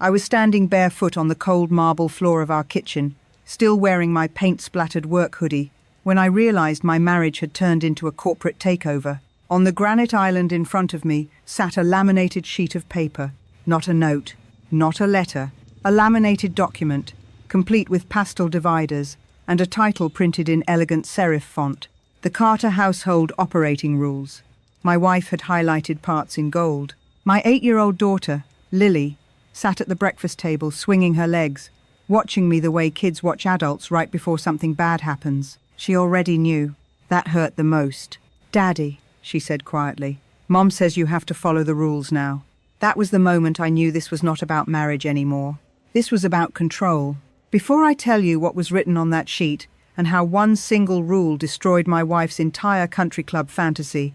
I was standing barefoot on the cold marble floor of our kitchen, still wearing my paint-splattered work hoodie, when I realized my marriage had turned into a corporate takeover. On the granite island in front of me sat a laminated sheet of paper, not a note, not a letter, a laminated document, complete with pastel dividers, and a title printed in elegant serif font, The Carter Household Operating Rules. My wife had highlighted parts in gold. My 8-year-old daughter, Lily, sat at the breakfast table swinging her legs, watching me the way kids watch adults right before something bad happens. She already knew. That hurt the most. "Daddy," she said quietly, "Mom says you have to follow the rules now." That was the moment I knew this was not about marriage anymore. This was about control. Before I tell you what was written on that sheet and how one single rule destroyed my wife's entire country club fantasy,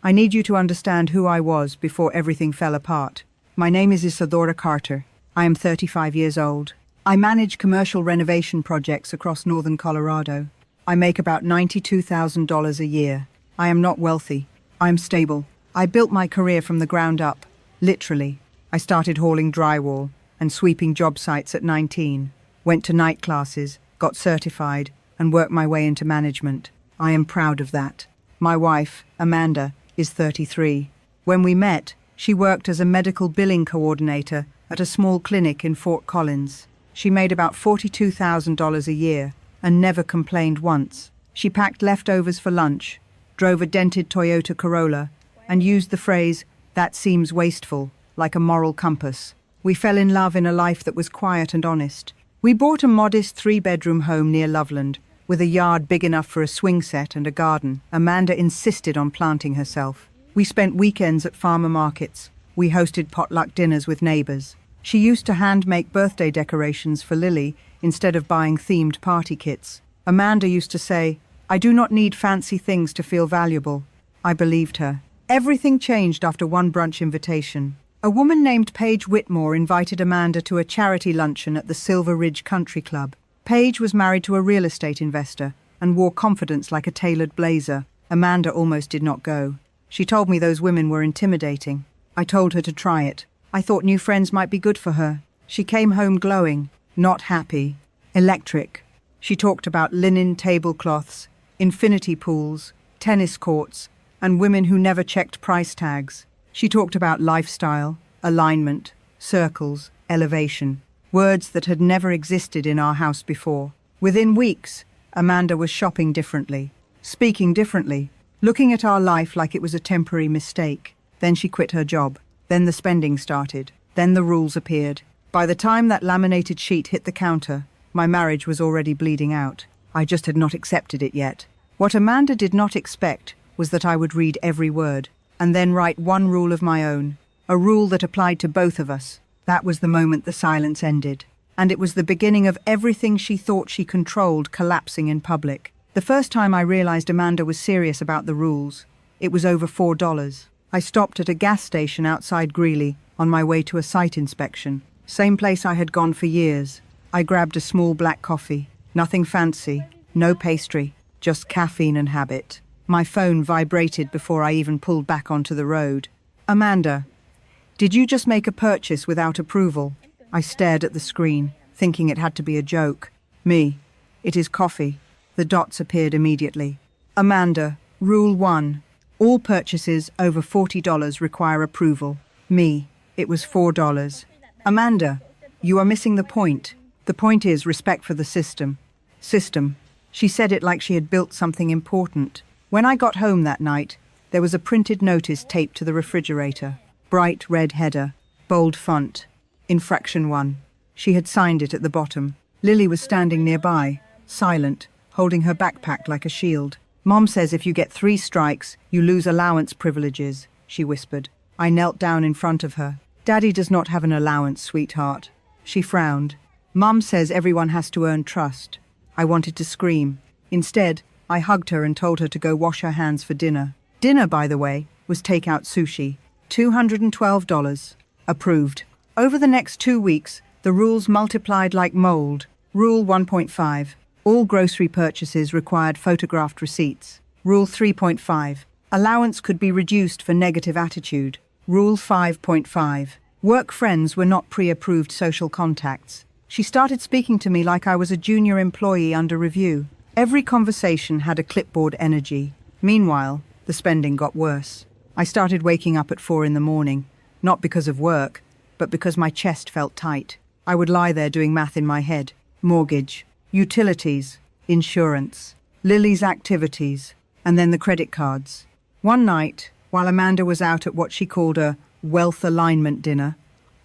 I need you to understand who I was before everything fell apart. My name is Isadora Carter. I am 35 years old. I manage commercial renovation projects across northern Colorado. I make about $92,000 a year. I am not wealthy. I am stable. I built my career from the ground up, literally. I started hauling drywall and sweeping job sites at 19, went to night classes, got certified, and worked my way into management. I am proud of that. My wife, Amanda, is 33. When we met, she worked as a medical billing coordinator at a small clinic in Fort Collins. She made about $42,000 a year and never complained once. She packed leftovers for lunch, drove a dented Toyota Corolla, and used the phrase, "that seems wasteful," like a moral compass. We fell in love in a life that was quiet and honest. We bought a modest 3-bedroom home near Loveland, with a yard big enough for a swing set and a garden. Amanda insisted on planting herself. We spent weekends at farmer markets. We hosted potluck dinners with neighbors. She used to hand-make birthday decorations for Lily instead of buying themed party kits. Amanda used to say, "I do not need fancy things to feel valuable." I believed her. Everything changed after one brunch invitation. A woman named Paige Whitmore invited Amanda to a charity luncheon at the Silver Ridge Country Club. Paige was married to a real estate investor and wore confidence like a tailored blazer. Amanda almost did not go. She told me those women were intimidating. I told her to try it. I thought new friends might be good for her. She came home glowing, not happy, electric. She talked about linen tablecloths, infinity pools, tennis courts, and women who never checked price tags. She talked about lifestyle, alignment, circles, elevation, words that had never existed in our house before. Within weeks, Amanda was shopping differently, speaking differently, looking at our life like it was a temporary mistake. Then she quit her job. Then the spending started. Then the rules appeared. By the time that laminated sheet hit the counter, my marriage was already bleeding out. I just had not accepted it yet. What Amanda did not expect was that I would read every word, and then write one rule of my own, a rule that applied to both of us. That was the moment the silence ended. And it was the beginning of everything she thought she controlled collapsing in public. The first time I realized Amanda was serious about the rules, it was over $4. I stopped at a gas station outside Greeley on my way to a site inspection. Same place I had gone for years. I grabbed a small black coffee. Nothing fancy, no pastry, just caffeine and habit. My phone vibrated before I even pulled back onto the road. "Amanda, did you just make a purchase without approval?" I stared at the screen, thinking it had to be a joke. "Me. It is coffee." The dots appeared immediately. "Amanda, Rule 1. All purchases over $40 require approval." Me. It was $4. "Amanda, you are missing the point. The point is respect for the system." System. She said it like she had built something important. When I got home that night, there was a printed notice taped to the refrigerator. Bright red header, bold font. Infraction 1. She had signed it at the bottom. Lily was standing nearby, silent, holding her backpack like a shield. "Mom says if you get 3 strikes, you lose allowance privileges," she whispered. I knelt down in front of her. "Daddy does not have an allowance, sweetheart." She frowned. "Mom says everyone has to earn trust." I wanted to scream. Instead, I hugged her and told her to go wash her hands for dinner. Dinner, by the way, was takeout sushi. $212. Approved. Over the next 2 weeks, the rules multiplied like mold. Rule 1.5. All grocery purchases required photographed receipts. Rule 3.5. Allowance could be reduced for negative attitude. Rule 5.5. Work friends were not pre-approved social contacts. She started speaking to me like I was a junior employee under review. Every conversation had a clipboard energy. Meanwhile, the spending got worse. I started waking up at 4 in the morning, not because of work, but because my chest felt tight. I would lie there doing math in my head. Mortgage, utilities, insurance, Lily's activities, and then the credit cards. One night, while Amanda was out at what she called a wealth alignment dinner,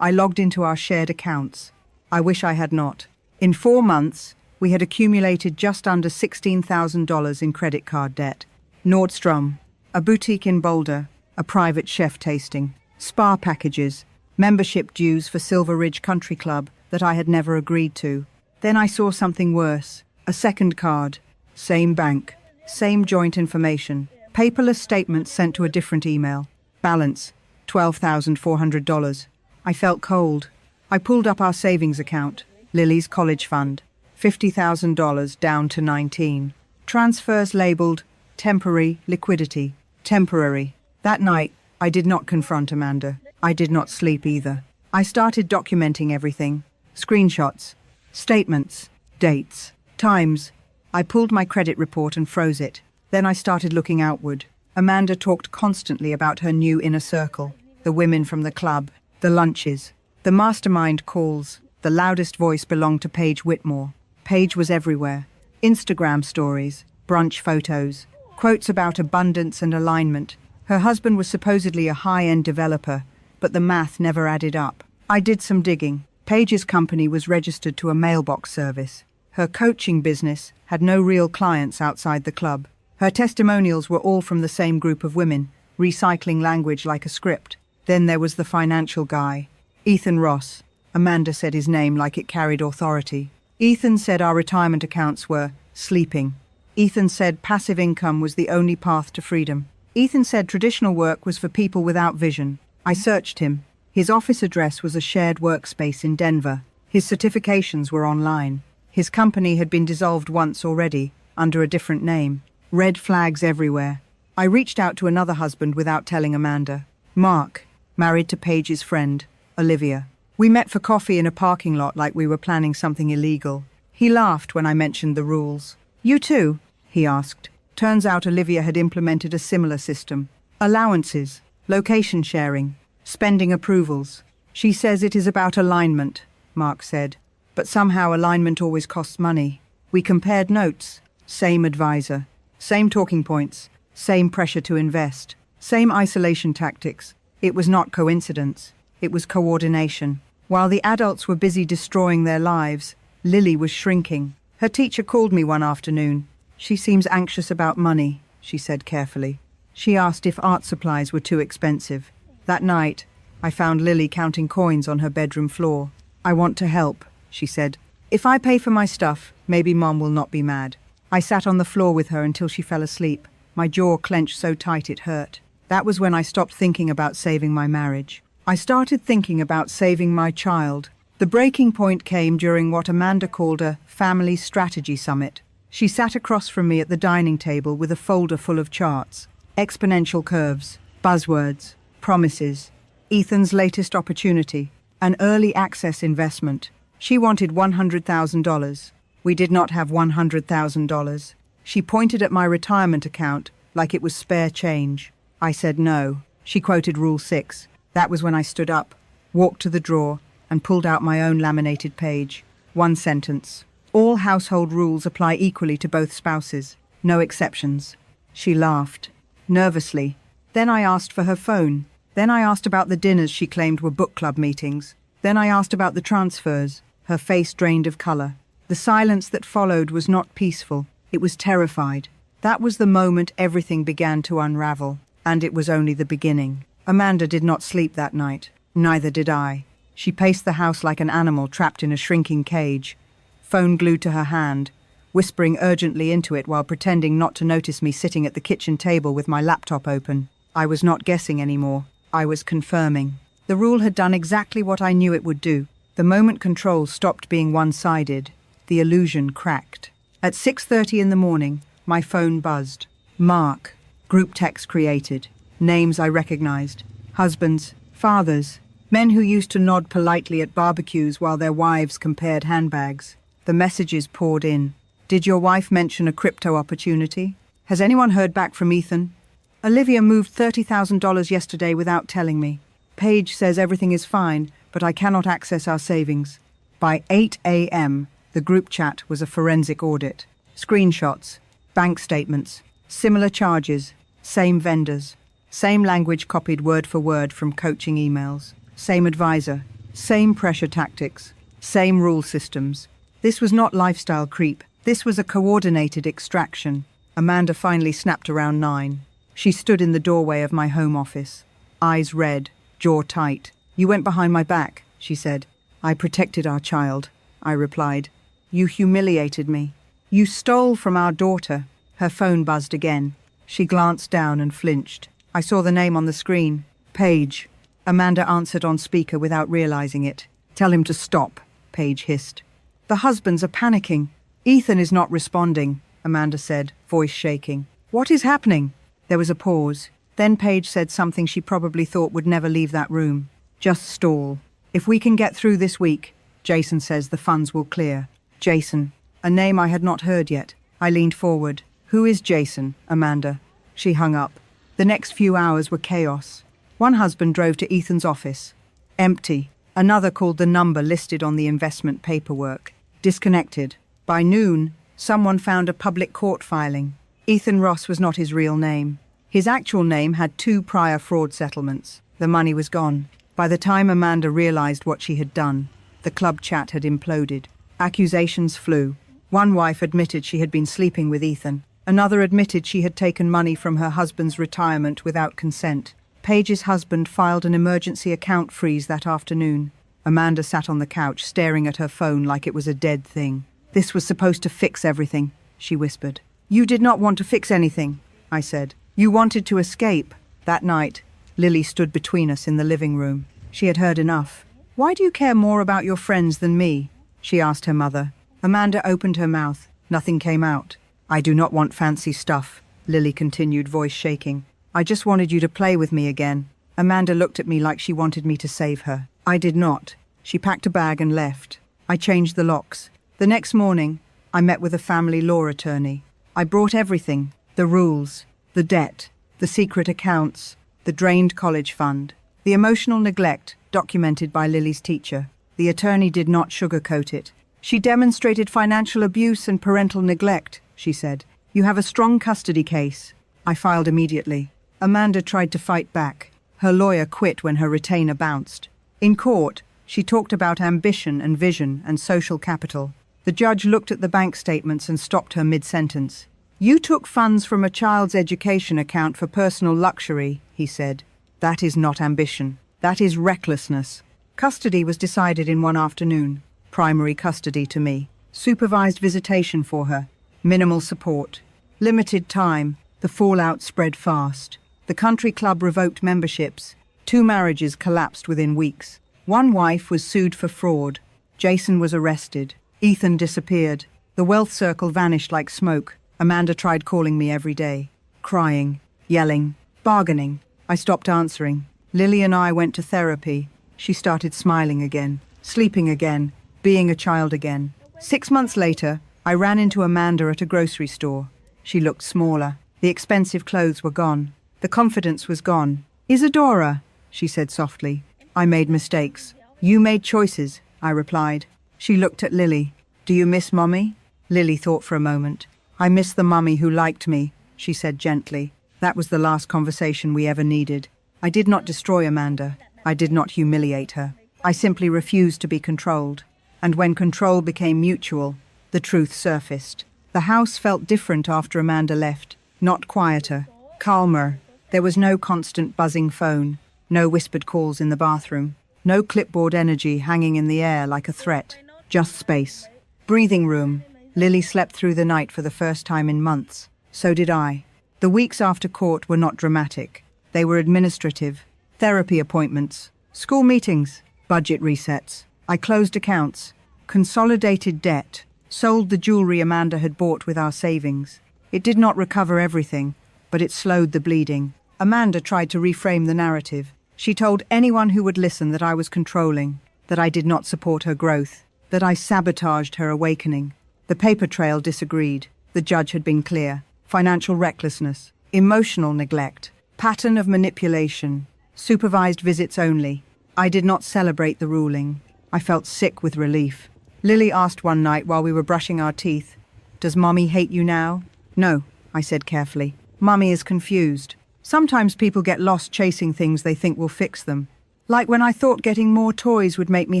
I logged into our shared accounts. I wish I had not. In 4 months, we had accumulated just under $16,000 in credit card debt. Nordstrom, a boutique in Boulder, a private chef tasting, spa packages, membership dues for Silver Ridge Country Club that I had never agreed to. Then I saw something worse. A second card. Same bank. Same joint information. Paperless statements sent to a different email. Balance, $12,400. I felt cold. I pulled up our savings account, Lily's college fund. $50,000 down to 19. Transfers labeled temporary liquidity. Temporary. That night, I did not confront Amanda. I did not sleep either. I started documenting everything. Screenshots, statements, dates, times. I pulled my credit report and froze it. Then I started looking outward. Amanda talked constantly about her new inner circle, the women from the club, the lunches, the mastermind calls. The loudest voice belonged to Paige Whitmore. Paige was everywhere. Instagram stories, brunch photos, quotes about abundance and alignment. Her husband was supposedly a high-end developer, but the math never added up. I did some digging. Paige's company was registered to a mailbox service. Her coaching business had no real clients outside the club. Her testimonials were all from the same group of women, recycling language like a script. Then there was the financial guy, Ethan Ross. Amanda said his name like it carried authority. Ethan said our retirement accounts were sleeping. Ethan said passive income was the only path to freedom. Ethan said traditional work was for people without vision. I searched him. His office address was a shared workspace in Denver. His certifications were online. His company had been dissolved once already, under a different name. Red flags everywhere. I reached out to another husband without telling Amanda. Mark, married to Paige's friend, Olivia. We met for coffee in a parking lot like we were planning something illegal. He laughed when I mentioned the rules. You too? He asked. Turns out Olivia had implemented a similar system. Allowances, location sharing, spending approvals. She says it is about alignment, Mark said. But somehow alignment always costs money. We compared notes. Same advisor. Same talking points. Same pressure to invest. Same isolation tactics. It was not coincidence. It was coordination. While the adults were busy destroying their lives, Lily was shrinking. Her teacher called me one afternoon. She seems anxious about money, she said carefully. She asked if art supplies were too expensive. That night, I found Lily counting coins on her bedroom floor. I want to help, she said. If I pay for my stuff, maybe Mom will not be mad. I sat on the floor with her until she fell asleep. My jaw clenched so tight it hurt. That was when I stopped thinking about saving my marriage. I started thinking about saving my child. The breaking point came during what Amanda called a family strategy summit. She sat across from me at the dining table with a folder full of charts, exponential curves, buzzwords, promises, Ethan's latest opportunity, an early access investment. She wanted $100,000. We did not have $100,000. She pointed at my retirement account like it was spare change. I said no. She quoted Rule 6. That was when I stood up, walked to the drawer, and pulled out my own laminated page. One sentence. All household rules apply equally to both spouses. No exceptions. She laughed, nervously. Then I asked for her phone. Then I asked about the dinners she claimed were book club meetings. Then I asked about the transfers. Her face drained of color. The silence that followed was not peaceful. It was terrified. That was the moment everything began to unravel. And it was only the beginning. Amanda did not sleep that night. Neither did I. She paced the house like an animal trapped in a shrinking cage, phone glued to her hand, whispering urgently into it while pretending not to notice me sitting at the kitchen table with my laptop open. I was not guessing anymore. I was confirming. The rule had done exactly what I knew it would do. The moment control stopped being one-sided, the illusion cracked. At 6:30 in the morning, my phone buzzed. Mark. Group text created. Names I recognized. Husbands. Fathers. Men who used to nod politely at barbecues while their wives compared handbags. The messages poured in. Did your wife mention a crypto opportunity? Has anyone heard back from Ethan? Olivia moved $30,000 yesterday without telling me. Paige says everything is fine, but I cannot access our savings. By 8 a.m., the group chat was a forensic audit. Screenshots, bank statements, similar charges, same vendors, same language copied word for word from coaching emails, same advisor, same pressure tactics, same rule systems. This was not lifestyle creep. This was a coordinated extraction. Amanda finally snapped around 9. She stood in the doorway of my home office, eyes red, jaw tight. You went behind my back, she said. I protected our child, I replied. You humiliated me. You stole from our daughter. Her phone buzzed again. She glanced down and flinched. I saw the name on the screen. Paige. Amanda answered on speaker without realizing it. Tell him to stop, Paige hissed. The husbands are panicking. Ethan is not responding, Amanda said, voice shaking. What is happening? There was a pause. Then Paige said something she probably thought would never leave that room. Just stall. If we can get through this week, Jason says the funds will clear. Jason. A name I had not heard yet. I leaned forward. Who is Jason, Amanda? She hung up. The next few hours were chaos. One husband drove to Ethan's office. Empty. Another called the number listed on the investment paperwork. Disconnected. By noon, someone found a public court filing. Ethan Ross was not his real name. His actual name had 2 prior fraud settlements. The money was gone. By the time Amanda realized what she had done, the club chat had imploded. Accusations flew. One wife admitted she had been sleeping with Ethan. Another admitted she had taken money from her husband's retirement without consent. Paige's husband filed an emergency account freeze that afternoon. Amanda sat on the couch, staring at her phone like it was a dead thing. This was supposed to fix everything, she whispered. You did not want to fix anything, I said. You wanted to escape. That night, Lily stood between us in the living room. She had heard enough. Why do you care more about your friends than me? She asked her mother. Amanda opened her mouth. Nothing came out. I do not want fancy stuff, Lily continued, voice shaking. I just wanted you to play with me again. Amanda looked at me like she wanted me to save her. I did not. She packed a bag and left. I changed the locks. The next morning, I met with a family law attorney. I brought everything. The rules, the debt, the secret accounts, the drained college fund, the emotional neglect documented by Lily's teacher. The attorney did not sugarcoat it. She demonstrated financial abuse and parental neglect, she said. You have a strong custody case. I filed immediately. Amanda tried to fight back. Her lawyer quit when her retainer bounced. In court, she talked about ambition and vision and social capital. The judge looked at the bank statements and stopped her mid-sentence. You took funds from a child's education account for personal luxury, he said. That is not ambition. That is recklessness. Custody was decided in one afternoon. Primary custody to me. Supervised visitation for her. Minimal support. Limited time. The fallout spread fast. The country club revoked memberships. 2 marriages collapsed within weeks. One wife was sued for fraud. Jason was arrested. Ethan disappeared. The wealth circle vanished like smoke. Amanda tried calling me every day. Crying, yelling, bargaining. I stopped answering. Lily and I went to therapy. She started smiling again, sleeping again, being a child again. 6 months later, I ran into Amanda at a grocery store. She looked smaller. The expensive clothes were gone. The confidence was gone. Isadora, she said softly. I made mistakes. You made choices, I replied. She looked at Lily. Do you miss Mommy? Lily thought for a moment. I miss the mummy who liked me, she said gently. That was the last conversation we ever needed. I did not destroy Amanda. I did not humiliate her. I simply refused to be controlled. And when control became mutual, the truth surfaced. The house felt different after Amanda left. Not quieter, calmer. There was no constant buzzing phone, no whispered calls in the bathroom, no clipboard energy hanging in the air like a threat, just space. Breathing room. Lily slept through the night for the first time in months. So did I. The weeks after court were not dramatic. They were administrative. Therapy appointments, school meetings, budget resets. I closed accounts, consolidated debt, sold the jewelry Amanda had bought with our savings. It did not recover everything, but it slowed the bleeding. Amanda tried to reframe the narrative. She told anyone who would listen that I was controlling, that I did not support her growth, that I sabotaged her awakening. The paper trail disagreed. The judge had been clear. Financial recklessness, emotional neglect, pattern of manipulation, supervised visits only. I did not celebrate the ruling. I felt sick with relief. Lily asked one night while we were brushing our teeth, "Does Mommy hate you now?" "No," I said carefully. "Mommy is confused. Sometimes people get lost chasing things they think will fix them. Like when I thought getting more toys would make me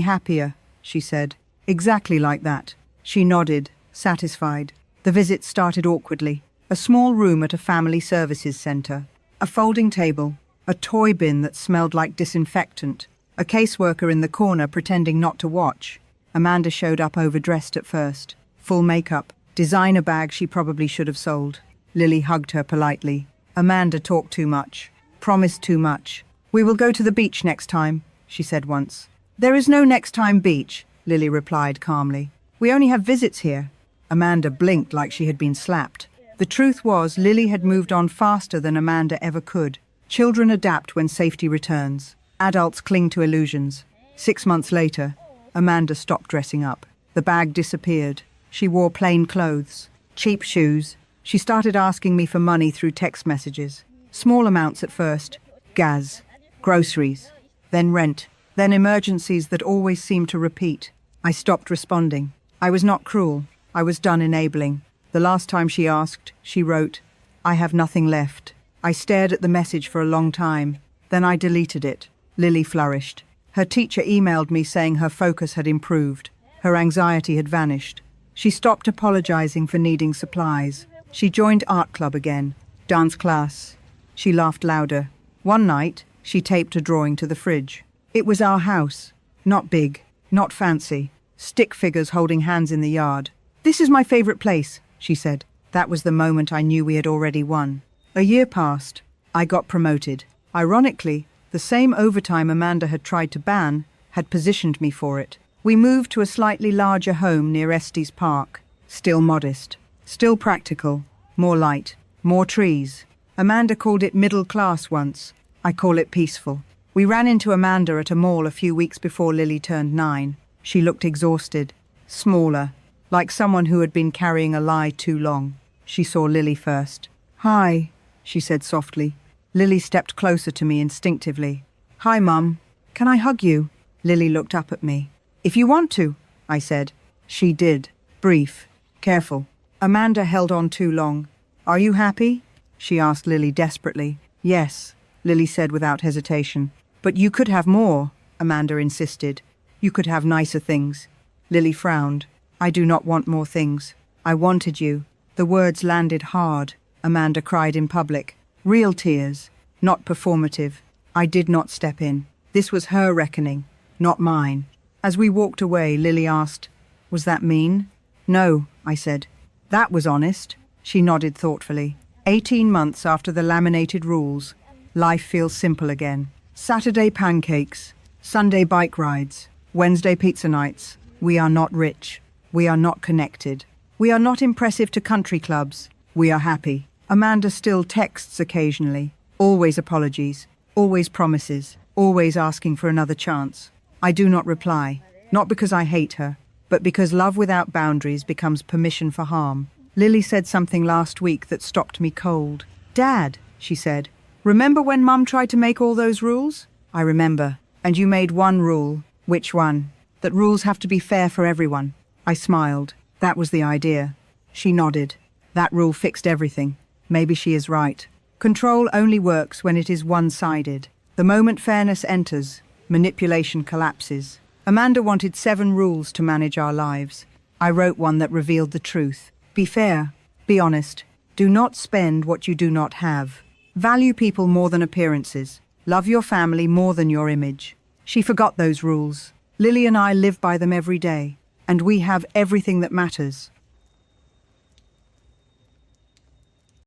happier," she said. "Exactly like that." She nodded, satisfied. The visit started awkwardly. A small room at a family services center. A folding table. A toy bin that smelled like disinfectant. A caseworker in the corner pretending not to watch. Amanda showed up overdressed at first. Full makeup. Designer bag she probably should have sold. Lily hugged her politely. Amanda talked too much. Promised too much. "We will go to the beach next time," she said once. "There is no next time beach," Lily replied calmly. "We only have visits here." Amanda blinked like she had been slapped. The truth was, Lily had moved on faster than Amanda ever could. Children adapt when safety returns. Adults cling to illusions. 6 months later, Amanda stopped dressing up. The bag disappeared. She wore plain clothes, cheap shoes. She started asking me for money through text messages. Small amounts at first. Gas, groceries, then rent, then emergencies that always seemed to repeat. I stopped responding. I was not cruel. I was done enabling. The last time she asked, she wrote, "I have nothing left." I stared at the message for a long time. Then I deleted it. Lily flourished. Her teacher emailed me saying her focus had improved. Her anxiety had vanished. She stopped apologizing for needing supplies. She joined art club again. Dance class. She laughed louder. One night, she taped a drawing to the fridge. It was our house. Not big, not fancy. Stick figures holding hands in the yard. "This is my favorite place," she said. That was the moment I knew we had already won. A year passed. I got promoted. Ironically, the same overtime Amanda had tried to ban had positioned me for it. We moved to a slightly larger home near Estes Park. Still modest. Still practical. More light. More trees. Amanda called it middle class once. I call it peaceful. We ran into Amanda at a mall a few weeks before Lily turned 9. She looked exhausted. Smaller. Like someone who had been carrying a lie too long. She saw Lily first. "Hi," she said softly. Lily stepped closer to me instinctively. "Hi, Mum. Can I hug you?" Lily looked up at me. "If you want to," I said. She did. Brief. Careful. Amanda held on too long. "Are you happy?" she asked Lily desperately. "Yes," Lily said without hesitation. "But you could have more," Amanda insisted. "You could have nicer things." Lily frowned. "I do not want more things. I wanted you." The words landed hard. Amanda cried in public. Real tears, not performative. I did not step in. This was her reckoning, not mine. As we walked away, Lily asked, "Was that mean?" "No," I said. "That was honest." She nodded thoughtfully. 18 months after the laminated rules, life feels simple again. Saturday pancakes, Sunday bike rides, Wednesday pizza nights. We are not rich. We are not connected. We are not impressive to country clubs. We are happy. Amanda still texts occasionally. Always apologies. Always promises. Always asking for another chance. I do not reply. Not because I hate her, but because love without boundaries becomes permission for harm. Lily said something last week that stopped me cold. "Dad," she said, "remember when Mum tried to make all those rules?" "I remember. And you made one rule." "Which one?" "That rules have to be fair for everyone." I smiled. That was the idea. She nodded. That rule fixed everything. Maybe she is right. Control only works when it is one-sided. The moment fairness enters, manipulation collapses. Amanda wanted 7 rules to manage our lives. I wrote one that revealed the truth. Be fair. Be honest. Do not spend what you do not have. Value people more than appearances. Love your family more than your image. She forgot those rules. Lily and I live by them every day. And we have everything that matters.